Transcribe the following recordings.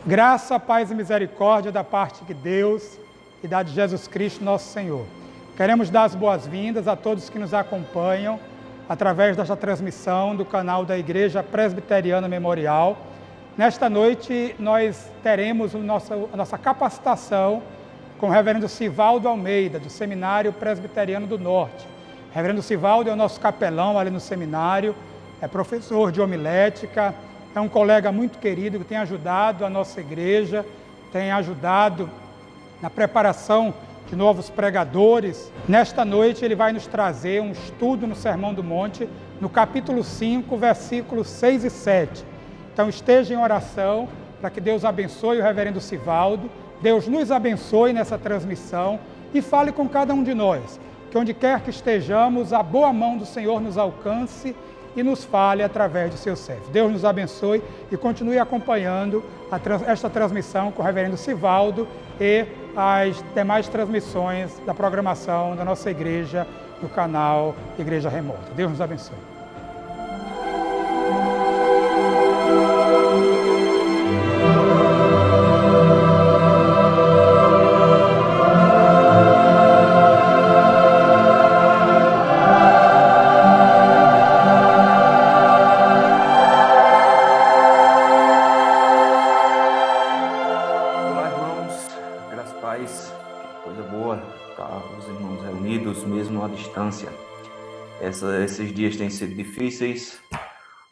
Graça, paz e misericórdia da parte de Deus e da de Jesus Cristo, nosso Senhor. Queremos dar as boas-vindas a todos que nos acompanham através desta transmissão do canal da Igreja Presbiteriana Memorial. Nesta noite, nós teremos a nossa capacitação com o reverendo Sivaldo Almeida, do Seminário Presbiteriano do Norte. O reverendo Sivaldo é o nosso capelão ali no seminário, é professor de homilética, é um colega muito querido que tem ajudado a nossa igreja, tem ajudado na preparação de novos pregadores. Nesta noite ele vai nos trazer um estudo no Sermão do Monte, no capítulo 5, versículos 6 e 7. Então esteja em oração para que Deus abençoe o reverendo Sivaldo, Deus nos abençoe nessa transmissão e fale com cada um de nós, que onde quer que estejamos, a boa mão do Senhor nos alcance e nos fale através de seu servo. Deus nos abençoe e continue acompanhando esta transmissão com o reverendo Sivaldo e as demais transmissões da programação da nossa igreja no canal Igreja Remota. Deus nos abençoe. Esses dias têm sido difíceis,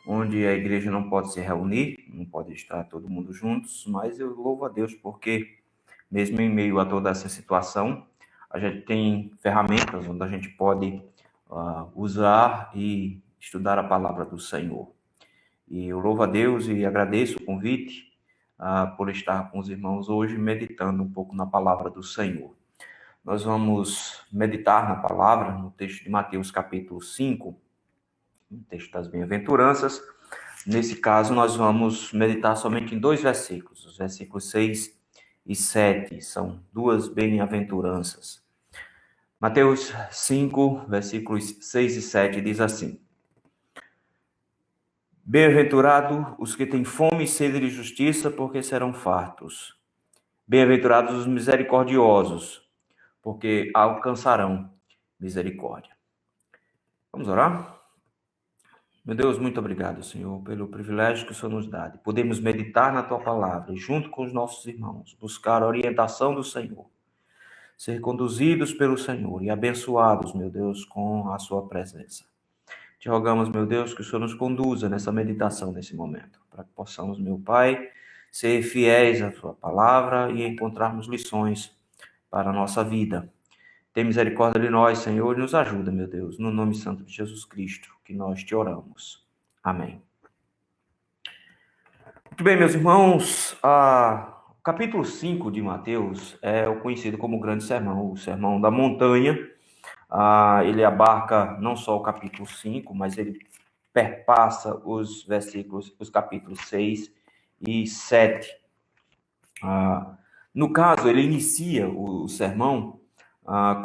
onde a igreja não pode se reunir, não pode estar todo mundo juntos, mas eu louvo a Deus porque, mesmo em meio a toda essa situação, a gente tem ferramentas onde a gente pode usar e estudar a palavra do Senhor. E eu louvo a Deus e agradeço o convite por estar com os irmãos hoje, meditando um pouco na palavra do Senhor. Nós vamos meditar na palavra, no texto de Mateus capítulo 5, no texto das bem-aventuranças. Nesse caso, nós vamos meditar somente em dois versículos, os versículos 6 e 7, são duas bem-aventuranças. Mateus 5, versículos 6 e 7 diz assim: Bem-aventurado os que têm fome e sede de justiça, porque serão fartos. Bem-aventurados os misericordiosos, porque alcançarão misericórdia. Vamos orar? Meu Deus, muito obrigado, Senhor, pelo privilégio que o Senhor nos dá de podermos meditar na Tua Palavra e, junto com os nossos irmãos, buscar a orientação do Senhor, ser conduzidos pelo Senhor e abençoados, meu Deus, com a Sua presença. Te rogamos, meu Deus, que o Senhor nos conduza nessa meditação, nesse momento, para que possamos, meu Pai, ser fiéis à Tua Palavra e encontrarmos lições para a nossa vida. Tem misericórdia de nós, Senhor, e nos ajuda, meu Deus, no nome santo de Jesus Cristo, que nós te oramos. Amém. Muito bem, meus irmãos, o capítulo 5 de Mateus é o conhecido como o Grande Sermão, o Sermão da Montanha. Ele abarca não só o capítulo 5, mas ele perpassa os versículos, os capítulos 6 e 7. No caso, ele inicia o sermão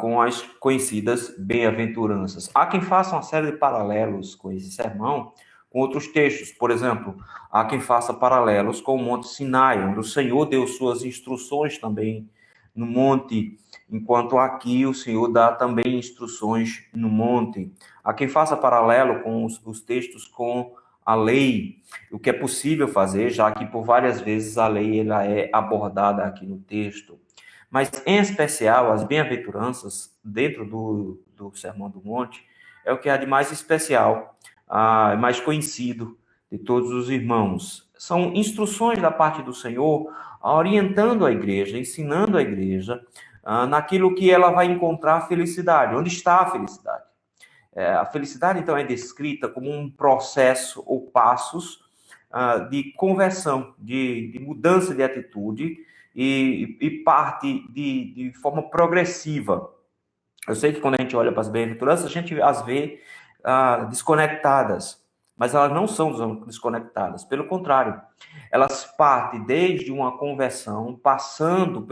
com as conhecidas bem-aventuranças. Há quem faça uma série de paralelos com esse sermão, com outros textos. Por exemplo, há quem faça paralelos com o Monte Sinai, onde o Senhor deu suas instruções também no monte, enquanto aqui o Senhor dá também instruções no monte. Há quem faça paralelo com os textos com a lei, o que é possível fazer, já que por várias vezes a lei ela é abordada aqui no texto. Mas, em especial, as bem-aventuranças, dentro do Sermão do Monte, é o que há de mais especial, mais conhecido de todos os irmãos. São instruções da parte do Senhor, orientando a igreja, ensinando a igreja, naquilo que ela vai encontrar felicidade. Onde está a felicidade? A felicidade, então, é descrita como um processo ou passos de conversão, de mudança de atitude e parte de forma progressiva. Eu sei que quando a gente olha para as bem-aventuranças, a gente as vê desconectadas. mas elas não são desconectadas. Pelo contrário, elas partem desde uma conversão, passando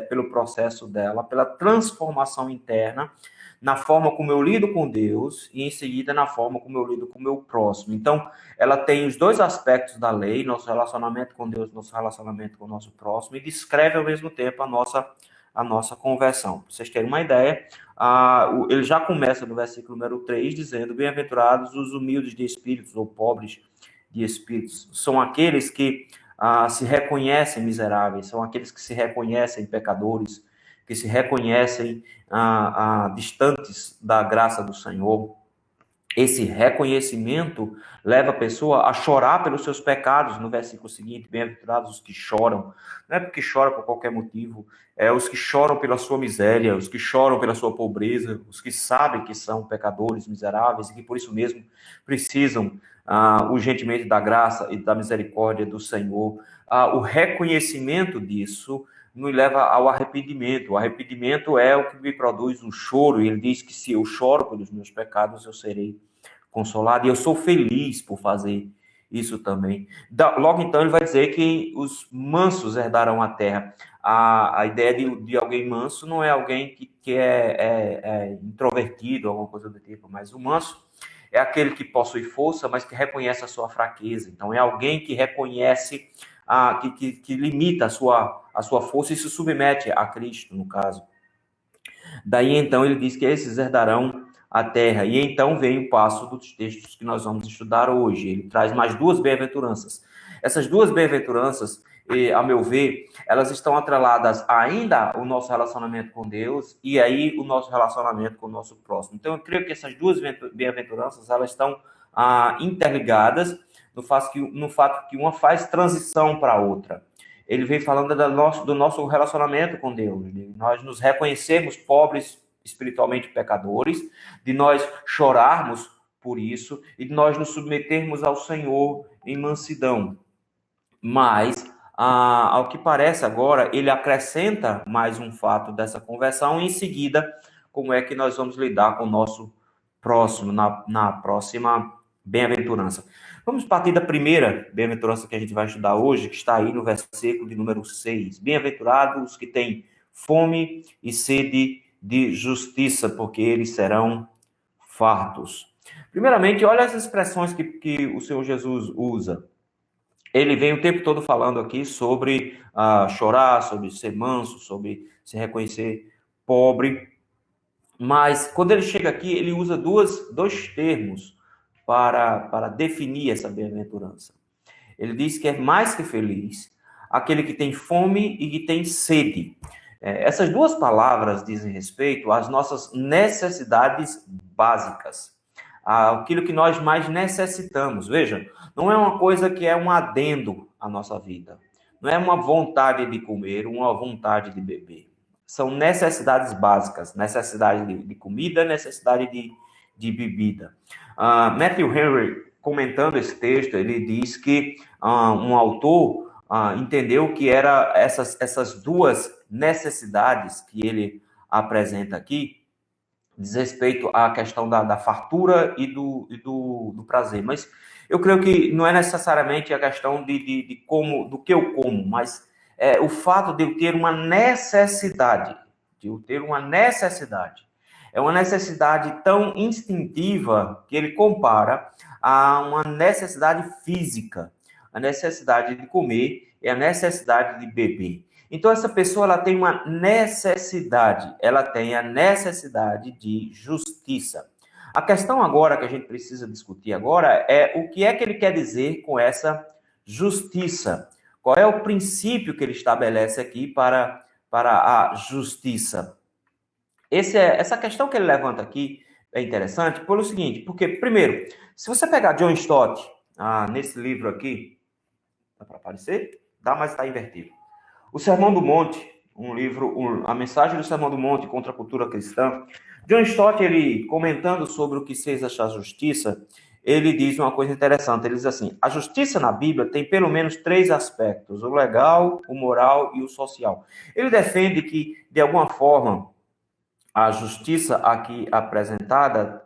pelo processo dela, pela transformação interna, na forma como eu lido com Deus e, em seguida, na forma como eu lido com o meu próximo. Então, ela tem os dois aspectos da lei, nosso relacionamento com Deus, nosso relacionamento com o nosso próximo, e descreve, ao mesmo tempo, a nossa conversão. Para vocês terem uma ideia, ele já começa no versículo número 3, dizendo: bem-aventurados os humildes de espíritos, ou pobres de espíritos. São aqueles que se reconhecem miseráveis, são aqueles que se reconhecem pecadores, que se reconhecem distantes da graça do Senhor. Esse reconhecimento leva a pessoa a chorar pelos seus pecados. No versículo seguinte, bem-aventurados os que choram. Não é porque choram por qualquer motivo, é os que choram pela sua miséria, os que choram pela sua pobreza, os que sabem que são pecadores miseráveis e que por isso mesmo precisam urgentemente da graça e da misericórdia do Senhor. O reconhecimento disso nos leva ao arrependimento. O arrependimento é o que me produz um choro. Ele diz que se eu choro pelos meus pecados, eu serei consolado. E eu sou feliz por fazer isso também. Logo então ele vai dizer que os mansos herdarão a terra. A ideia de alguém manso não é alguém que é introvertido, alguma coisa do tipo, mas o manso é aquele que possui força, mas que reconhece a sua fraqueza. Então é alguém que reconhece, que limita a sua força e se submete a Cristo, no caso. Daí, então, ele diz que esses herdarão a terra. E então vem o passo dos textos que nós vamos estudar hoje. Ele traz mais duas bem-aventuranças. Essas duas bem-aventuranças, a meu ver, elas estão atreladas ainda ao nosso relacionamento com Deus e aí o nosso relacionamento com o nosso próximo. Então, eu creio que essas duas bem-aventuranças, elas estão interligadas no fato que uma faz transição para a outra. Ele vem falando do nosso relacionamento com Deus, de nós nos reconhecermos pobres, espiritualmente pecadores, de nós chorarmos por isso e de nós nos submetermos ao Senhor em mansidão. Mas, ao que parece agora, ele acrescenta mais um fato dessa conversão e, em seguida, como é que nós vamos lidar com o nosso próximo, na próxima bem-aventurança. Vamos partir da primeira bem-aventurança que a gente vai estudar hoje, que está aí no versículo de número 6. Bem-aventurados os que têm fome e sede de justiça, porque eles serão fartos. Primeiramente, olha as expressões que o Senhor Jesus usa. Ele vem o tempo todo falando aqui sobre chorar, sobre ser manso, sobre se reconhecer pobre. Mas, quando ele chega aqui, ele usa dois termos para definir essa bem-aventurança. Ele diz que é mais que feliz aquele que tem fome e que tem sede. Essas duas palavras dizem respeito às nossas necessidades básicas, aquilo que nós mais necessitamos. Veja, não é uma coisa que é um adendo à nossa vida. Não é uma vontade de comer, uma vontade de beber. São necessidades básicas, necessidade de comida, necessidade de bebida. Matthew Henry, comentando esse texto, ele diz que um autor entendeu que eram essas duas necessidades que ele apresenta aqui, diz respeito à questão da fartura e do prazer. Mas eu creio que não é necessariamente a questão do que eu como, mas o fato de eu ter uma necessidade, É uma necessidade tão instintiva que ele compara a uma necessidade física, a necessidade de comer e a necessidade de beber. Então, essa pessoa ela tem uma necessidade, ela tem a necessidade de justiça. A questão agora que a gente precisa discutir agora é o que é que ele quer dizer com essa justiça. Qual é o princípio que ele estabelece aqui para a justiça? Essa questão que ele levanta aqui é interessante pelo seguinte, porque, primeiro, se você pegar John Stott, nesse livro aqui, dá para aparecer? Dá, mas está invertido. O Sermão do Monte, a mensagem do Sermão do Monte contra a cultura cristã. John Stott, ele comentando sobre o que seja a justiça, ele diz uma coisa interessante. Ele diz assim: a justiça na Bíblia tem pelo menos 3 aspectos: o legal, o moral e o social. Ele defende que, de alguma forma, a justiça aqui apresentada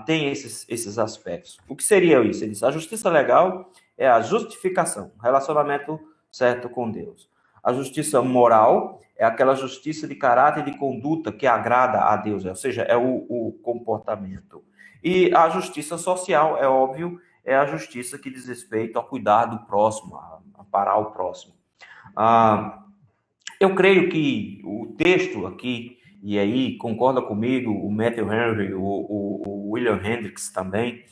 tem esses aspectos. O que seria isso? Ele diz, a justiça legal é a justificação, relacionamento certo com Deus. A justiça moral é aquela justiça de caráter e de conduta que agrada a Deus, ou seja, é o comportamento. E a justiça social, é óbvio, é a justiça que diz respeito ao cuidar do próximo, a parar o próximo. Eu creio que o texto aqui, e aí concorda comigo o Matthew Henry, o William Hendricks também,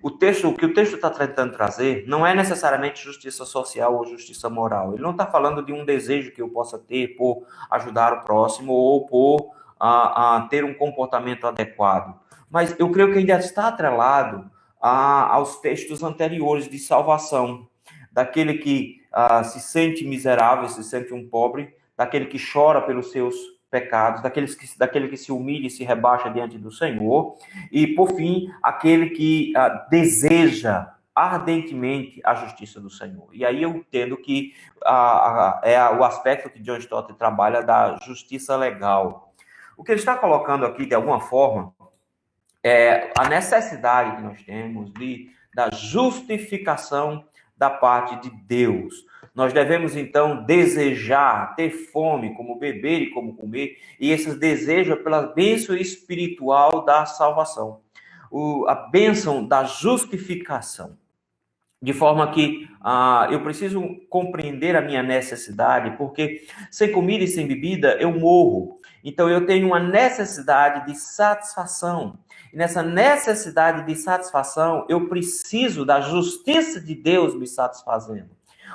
o que o texto está tentando trazer não é necessariamente justiça social ou justiça moral. Ele não está falando de um desejo que eu possa ter por ajudar o próximo ou por ter um comportamento adequado. Mas eu creio que ainda está atrelado aos textos anteriores de salvação, daquele que se sente miserável, se sente um pobre, daquele que chora pelos seus pecados, daquele que se humilha e se rebaixa diante do Senhor, e, por fim, aquele que deseja ardentemente a justiça do Senhor. E aí eu entendo que é o aspecto que John Stott trabalha da justiça legal. O que ele está colocando aqui, de alguma forma, é a necessidade que nós temos da justificação da parte de Deus. Nós devemos, então, desejar, ter fome, como beber e como comer, e esses desejos pela bênção espiritual da salvação, a bênção da justificação. De forma que eu preciso compreender a minha necessidade, porque sem comida e sem bebida eu morro. Então eu tenho uma necessidade de satisfação. E nessa necessidade de satisfação, eu preciso da justiça de Deus me satisfazendo.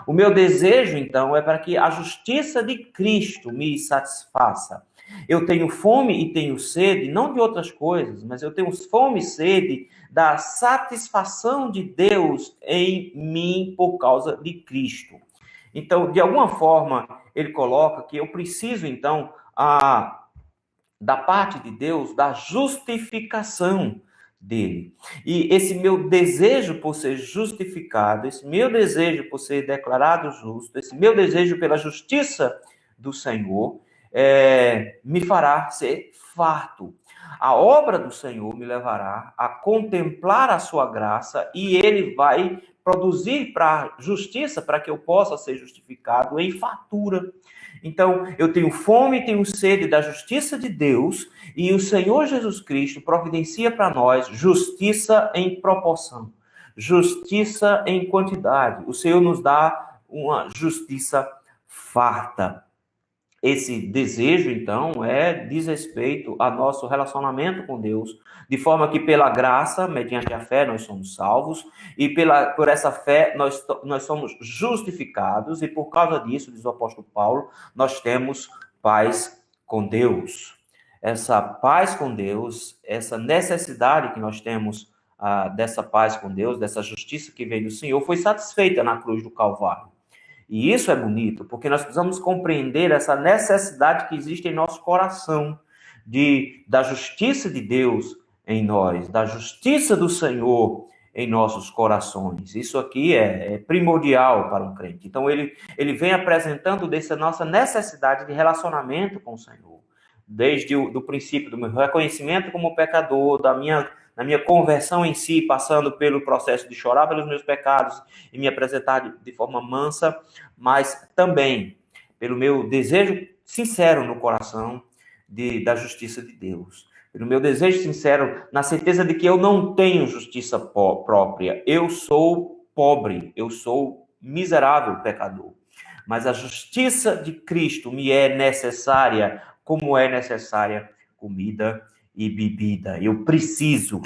O meu desejo, então, é para que a justiça de Cristo me satisfaça. Eu tenho fome e tenho sede, não de outras coisas, mas eu tenho fome e sede da satisfação de Deus em mim por causa de Cristo. Então, de alguma forma, ele coloca que eu preciso, então, da parte de Deus, da justificação dele. E esse meu desejo por ser justificado, esse meu desejo por ser declarado justo, esse meu desejo pela justiça do Senhor, me fará ser farto. A obra do Senhor me levará a contemplar a sua graça e ele vai produzir para justiça, para que eu possa ser justificado em fartura. Então, eu tenho fome e tenho sede da justiça de Deus e o Senhor Jesus Cristo providencia para nós justiça em proporção, justiça em quantidade. O Senhor nos dá uma justiça farta. Esse desejo, então, diz respeito ao nosso relacionamento com Deus, de forma que pela graça, mediante a fé, nós somos salvos, e por essa fé nós somos justificados, e por causa disso, diz o apóstolo Paulo, nós temos paz com Deus. Essa paz com Deus, essa necessidade que nós temos dessa paz com Deus, dessa justiça que veio do Senhor, foi satisfeita na cruz do Calvário. E isso é bonito, porque nós precisamos compreender essa necessidade que existe em nosso coração, da justiça de Deus em nós, da justiça do Senhor em nossos corações. Isso aqui é primordial para um crente. Então, ele vem apresentando dessa nossa necessidade de relacionamento com o Senhor, desde o princípio do meu reconhecimento como pecador, da minha conversão em si, passando pelo processo de chorar pelos meus pecados e me apresentar de forma mansa, mas também pelo meu desejo sincero no coração da justiça de Deus. Pelo meu desejo sincero, na certeza de que eu não tenho justiça própria. Eu sou pobre, eu sou miserável pecador. Mas a justiça de Cristo me é necessária, como é necessária comida e bebida. Eu preciso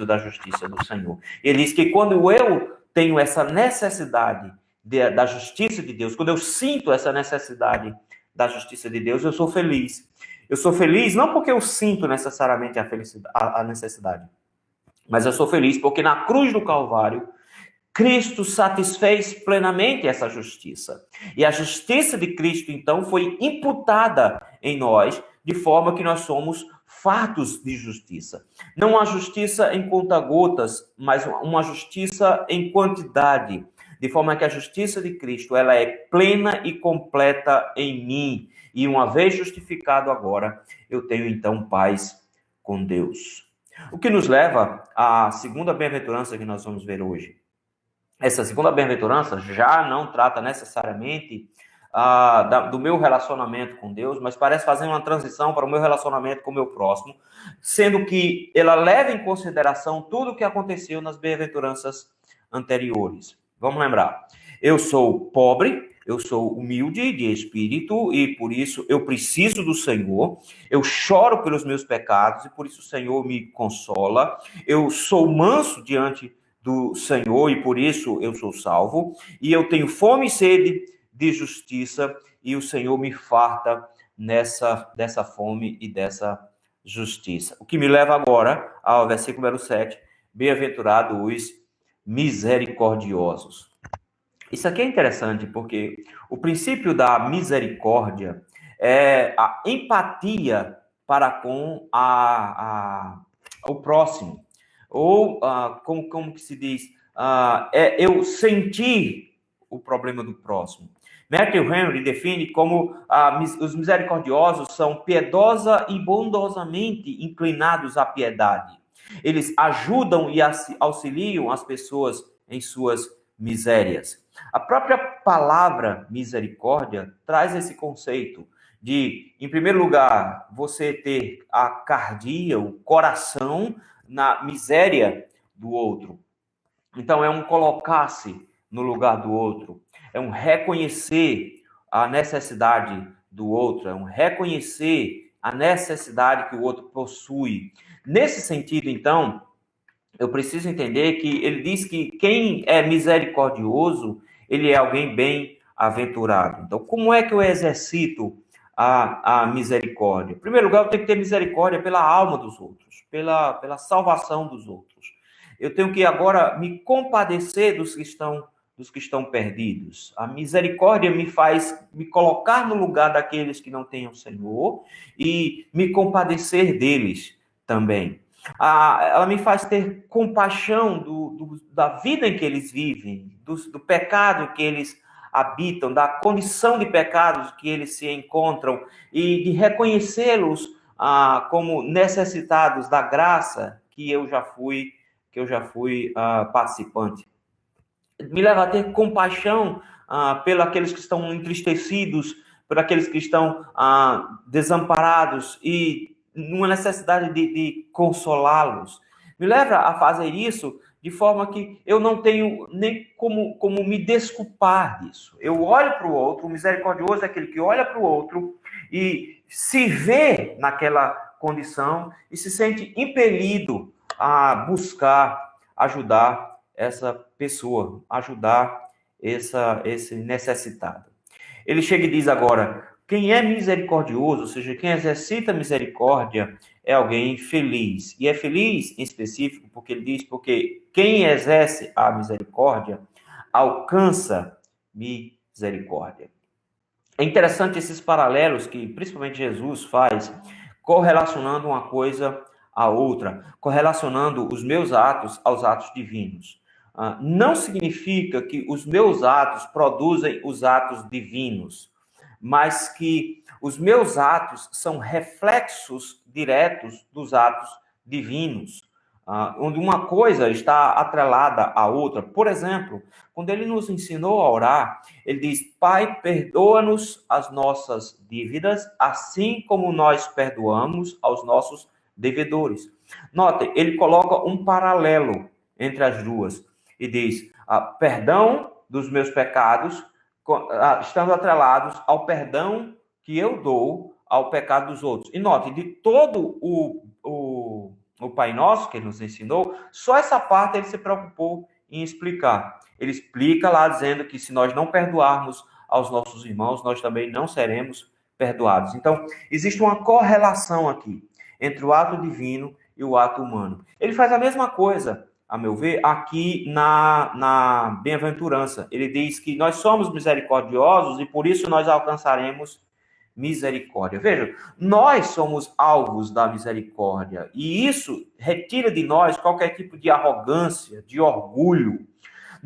da justiça do Senhor. Ele diz que quando eu tenho essa necessidade da justiça de Deus, quando eu sinto essa necessidade da justiça de Deus, eu sou feliz. Eu sou feliz não porque eu sinto necessariamente a necessidade, mas eu sou feliz porque na cruz do Calvário, Cristo satisfez plenamente essa justiça. E a justiça de Cristo, então, foi imputada em nós, de forma que nós somos fartos de justiça. Não uma justiça em conta-gotas, mas uma justiça em quantidade. De forma que a justiça de Cristo, ela é plena e completa em mim. E uma vez justificado agora, eu tenho então paz com Deus. O que nos leva à segunda bem-aventurança que nós vamos ver hoje. Essa segunda bem-aventurança já não trata necessariamente do meu relacionamento com Deus, mas parece fazer uma transição para o meu relacionamento com o meu próximo, sendo que ela leva em consideração tudo o que aconteceu nas bem-aventuranças anteriores. Vamos lembrar, eu sou pobre, eu sou humilde de espírito e por isso eu preciso do Senhor, eu choro pelos meus pecados e por isso o Senhor me consola, eu sou manso diante do Senhor e por isso eu sou salvo, e eu tenho fome e sede de justiça e o Senhor me farta dessa fome e dessa justiça. O que me leva agora ao versículo número 7, bem-aventurados os misericordiosos. Isso aqui é interessante porque o princípio da misericórdia é a empatia para com o próximo. Ou, como que se diz, é eu sentir o problema do próximo. Matthew Henry define como os misericordiosos são piedosa e bondosamente inclinados à piedade. Eles ajudam e auxiliam as pessoas em suas misérias. A própria palavra misericórdia traz esse conceito de, em primeiro lugar, você ter a cardia, o coração, na miséria do outro. Então, é um colocar-se no lugar do outro, é um reconhecer a necessidade do outro, é um reconhecer a necessidade que o outro possui. Nesse sentido, então, eu preciso entender que ele diz que quem é misericordioso, ele é alguém bem-aventurado. Então, como é que eu exercito a misericórdia? Em primeiro lugar, eu tenho que ter misericórdia pela alma dos outros, pela salvação dos outros. Eu tenho que agora me compadecer dos que estão perdidos. A misericórdia me faz me colocar no lugar daqueles que não têm o Senhor e me compadecer deles também. Ela me faz ter compaixão da vida em que eles vivem, do pecado que eles habitam, da condição de pecados que eles se encontram e de reconhecê-los como necessitados da graça que eu já fui participante. Me leva a ter compaixão pelos aqueles que estão entristecidos, por aqueles que estão desamparados e numa necessidade de consolá-los. Me leva a fazer isso de forma que eu não tenho nem como me desculpar disso. Eu olho para o outro, o misericordioso é aquele que olha para o outro e se vê naquela condição e se sente impelido a buscar ajudar essa pessoa, ajudar esse necessitado. Ele chega e diz agora, quem é misericordioso, ou seja, quem exercita misericórdia, é alguém feliz. E é feliz em específico porque ele diz, porque quem exerce a misericórdia alcança misericórdia. É interessante esses paralelos que principalmente Jesus faz, correlacionando uma coisa à outra, correlacionando os meus atos aos atos divinos. Não significa que os meus atos produzem os atos divinos, mas que os meus atos são reflexos diretos dos atos divinos, onde uma coisa está atrelada à outra. Por exemplo, quando ele nos ensinou a orar, ele diz, Pai, perdoa-nos as nossas dívidas, assim como nós perdoamos aos nossos devedores. Notem, ele coloca um paralelo entre as duas e diz, perdão dos meus pecados, estando atrelados ao perdão que eu dou ao pecado dos outros. E note, de todo o Pai Nosso que ele nos ensinou, só essa parte ele se preocupou em explicar. Ele explica lá dizendo que se nós não perdoarmos aos nossos irmãos, nós também não seremos perdoados. Então, existe uma correlação aqui entre o ato divino e o ato humano. Ele faz a mesma coisa, a meu ver, aqui na bem-aventurança. Ele diz que nós somos misericordiosos e por isso nós alcançaremos misericórdia. Veja, nós somos alvos da misericórdia e isso retira de nós qualquer tipo de arrogância, de orgulho.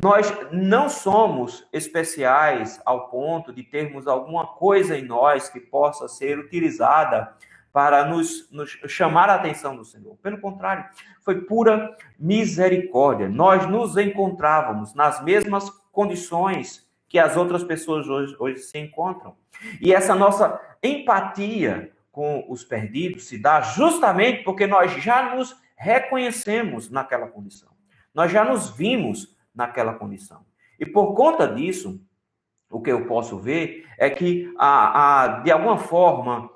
Nós não somos especiais ao ponto de termos alguma coisa em nós que possa ser utilizada para nos chamar a atenção do Senhor. Pelo contrário, foi pura misericórdia. Nós nos encontrávamos nas mesmas condições que as outras pessoas hoje se encontram. E essa nossa empatia com os perdidos se dá justamente porque nós já nos reconhecemos naquela condição. Nós já nos vimos naquela condição. E por conta disso, o que eu posso ver é que, de alguma forma,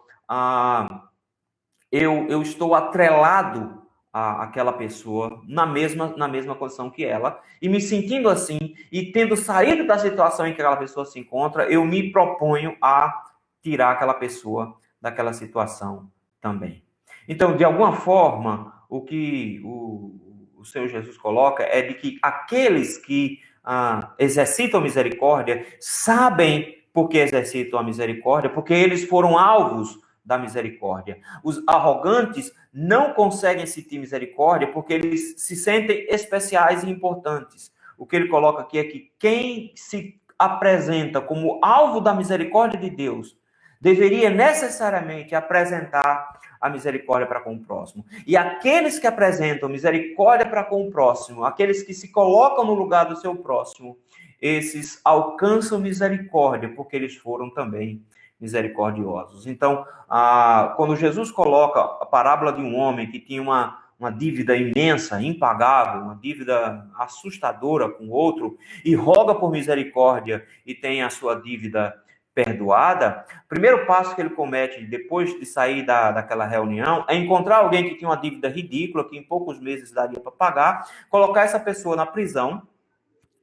eu estou atrelado àquela pessoa na mesma condição que ela, e me sentindo assim, e tendo saído da situação em que aquela pessoa se encontra, eu me proponho a tirar aquela pessoa daquela situação também. Então, de alguma forma, o que o Senhor Jesus coloca é de que aqueles que exercitam a misericórdia sabem por que exercitam a misericórdia, porque eles foram alvos da misericórdia. Os arrogantes não conseguem sentir misericórdia porque eles se sentem especiais e importantes. O que ele coloca aqui é que quem se apresenta como alvo da misericórdia de Deus deveria necessariamente apresentar a misericórdia para com o próximo. E aqueles que apresentam misericórdia para com o próximo, aqueles que se colocam no lugar do seu próximo, esses alcançam misericórdia, porque eles foram também misericordiosos. Então, quando Jesus coloca a parábola de um homem que tinha uma dívida imensa, impagável, uma dívida assustadora com o outro, e roga por misericórdia e tem a sua dívida perdoada, o primeiro passo que ele comete depois de sair daquela reunião é encontrar alguém que tinha uma dívida ridícula, que em poucos meses daria para pagar, colocar essa pessoa na prisão,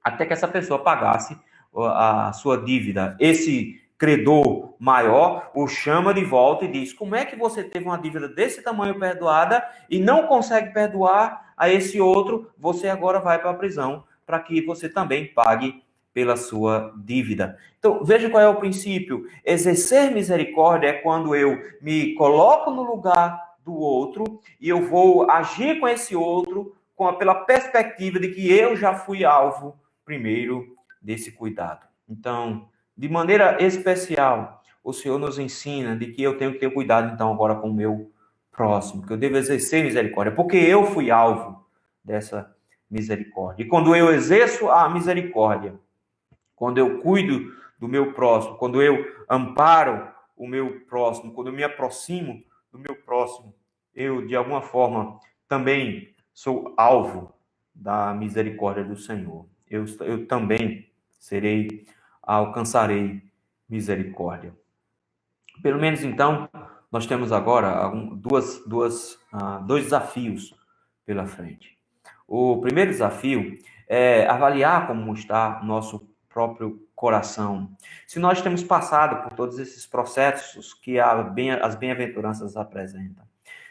até que essa pessoa pagasse a sua dívida. Esse credor maior o chama de volta e diz: como é que você teve uma dívida desse tamanho perdoada e não consegue perdoar a esse outro? Você agora vai para a prisão para que você também pague pela sua dívida. Então, veja qual é o princípio. Exercer misericórdia é quando eu me coloco no lugar do outro e eu vou agir com esse outro pela perspectiva de que eu já fui alvo primeiro desse cuidado. Então, de maneira especial, o Senhor nos ensina de que eu tenho que ter cuidado, então, agora com o meu próximo, que eu devo exercer misericórdia, porque eu fui alvo dessa misericórdia. E quando eu exerço a misericórdia, quando eu cuido do meu próximo, quando eu amparo o meu próximo, quando eu me aproximo do meu próximo, eu, de alguma forma, também sou alvo da misericórdia do Senhor. Eu também alcançarei misericórdia. Pelo menos, então, nós temos agora dois desafios pela frente. O primeiro desafio é avaliar como está nosso próprio coração. Se nós temos passado por todos esses processos que as bem-aventuranças apresentam,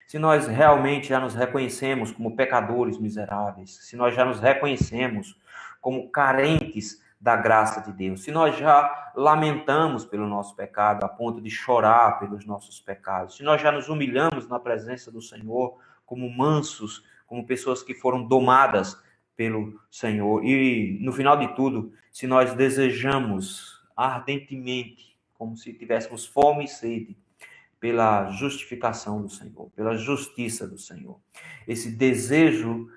se nós realmente já nos reconhecemos como pecadores miseráveis, se nós já nos reconhecemos como carentes da graça de Deus, se nós já lamentamos pelo nosso pecado a ponto de chorar pelos nossos pecados, se nós já nos humilhamos na presença do Senhor como mansos, como pessoas que foram domadas pelo Senhor. E, no final de tudo, se nós desejamos ardentemente, como se tivéssemos fome e sede, pela justificação do Senhor, pela justiça do Senhor. Esse desejo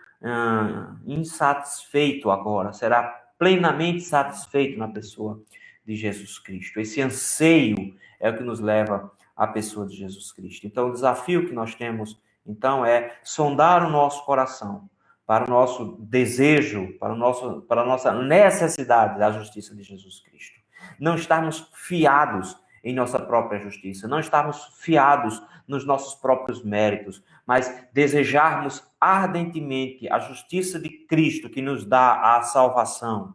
insatisfeito agora será plenamente satisfeito na pessoa de Jesus Cristo. Esse anseio é o que nos leva à pessoa de Jesus Cristo. Então, o desafio que nós temos, então, é sondar o nosso coração para o nosso desejo, para a nossa necessidade da justiça de Jesus Cristo. Não estarmos fiados em nossa própria justiça, não estarmos fiados nos nossos próprios méritos, mas desejarmos ardentemente a justiça de Cristo que nos dá a salvação.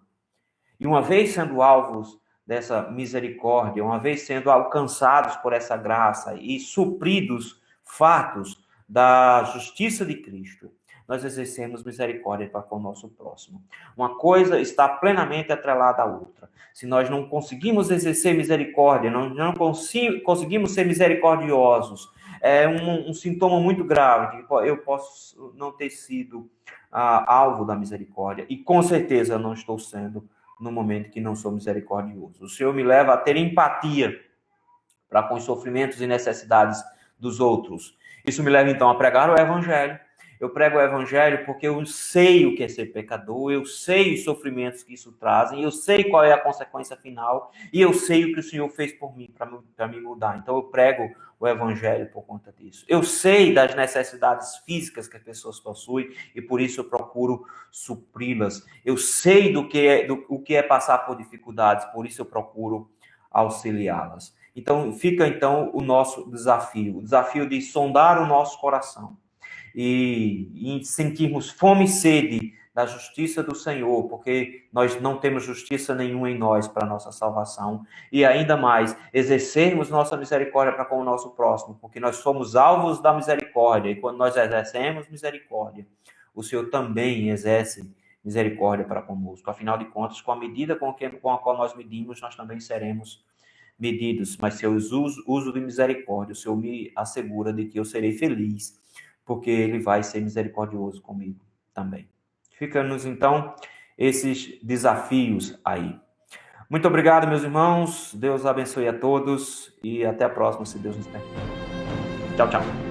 E uma vez sendo alvos dessa misericórdia, uma vez sendo alcançados por essa graça e supridos, fartos da justiça de Cristo, nós exercemos misericórdia para com o nosso próximo. Uma coisa está plenamente atrelada à outra. Se nós não conseguimos exercer misericórdia, não conseguimos ser misericordiosos, é um sintoma muito grave, que eu posso não ter sido alvo da misericórdia, e com certeza eu não estou sendo no momento que não sou misericordioso. O Senhor me leva a ter empatia para com os sofrimentos e necessidades dos outros. Isso me leva, então, a pregar o Evangelho. Eu prego o Evangelho porque eu sei o que é ser pecador, eu sei os sofrimentos que isso trazem, eu sei qual é a consequência final, e eu sei o que o Senhor fez por mim, para me mudar. Então eu prego o Evangelho por conta disso. Eu sei das necessidades físicas que as pessoas possuem, e por isso eu procuro supri-las. Eu sei o que é passar por dificuldades, por isso eu procuro auxiliá-las. Então fica o nosso desafio, o desafio de sondar o nosso coração, e sentirmos fome e sede da justiça do Senhor, porque nós não temos justiça nenhuma em nós para a nossa salvação, e ainda mais, exercermos nossa misericórdia para com o nosso próximo, porque nós somos alvos da misericórdia, e quando nós exercemos misericórdia, o Senhor também exerce misericórdia para conosco. Afinal de contas, com a medida com a qual nós medimos, nós também seremos medidos, mas se eu uso de misericórdia, o Senhor me assegura de que eu serei feliz, porque Ele vai ser misericordioso comigo também. Fica-nos, então, esses desafios aí. Muito obrigado, meus irmãos. Deus abençoe a todos e até a próxima, se Deus nos permitir. Tchau, tchau.